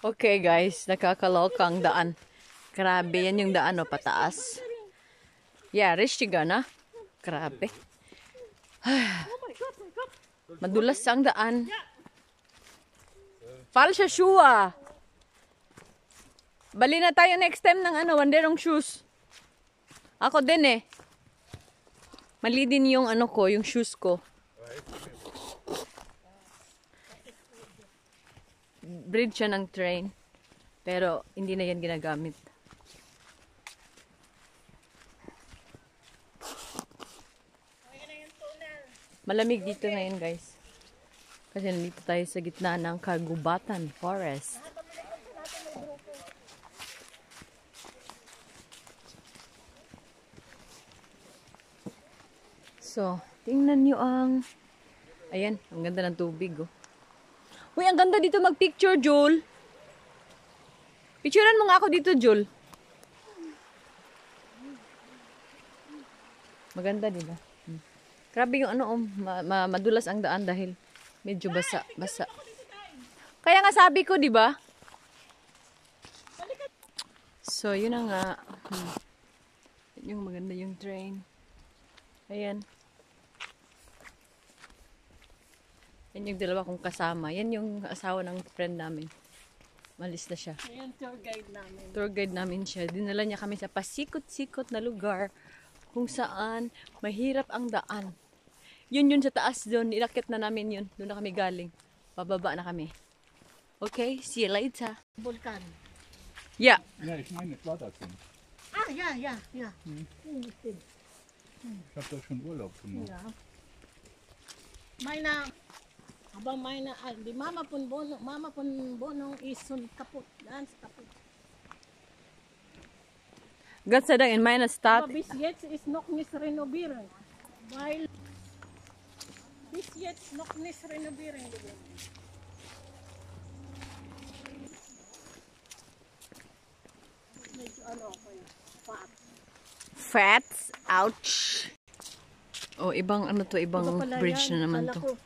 Okay guys, nakakaloka ang daan. Grabe, yan yung daan o pataas. Yeah, Rishiga na. Grabe. Madulas ang daan. Falsa shoe ah. Bali na tayo next time ng wanderong shoes. Ako din eh. Mali din yung ko, yung shoes ko. Bridge siya ng train. Pero hindi na yan ginagamit. Malamig dito ngayon guys. Kasi nandito tayo sa gitna ng Kagubatan Forest. So, tingnan nyo ang... Ayan, ang ganda ng tubig oh. Uy, ang ganda dito mag-picture, Joel. Picturean mo nga ako dito, Joel. Maganda, di ba? Grabe yung madulas ang daan dahil medyo basa. Kaya nga sabi ko, di ba? So, yun na nga. Yung maganda yung train. Ayan. Yan yung dalawa kong kasama. Yan yung asawa ng friend namin. Malis na siya. Ayan, tour guide namin. Tour guide namin siya. Dinala niya kami sa pasikot-sikot na lugar kung saan mahirap ang daan. Yun sa taas doon. Inakit na namin yun. Doon na kami galing. Bababa na kami. Okay, see you later. Vulkan. Yeah. Ja, ich meine Schwarzsee. Ah, ja. Ich habe da schon Urlaub gemacht. Ja. Meine, aber meine, die Mama von Bonung ist schon kaputt, ganz kaputt. Gott sei Dank in meiner Stadt. Aber bis jetzt ist noch nicht renoviert, weil bis jetzt noch nicht renoviert gewesen. Fats. Ouch. Oh, ibang ibang bridge na naman to.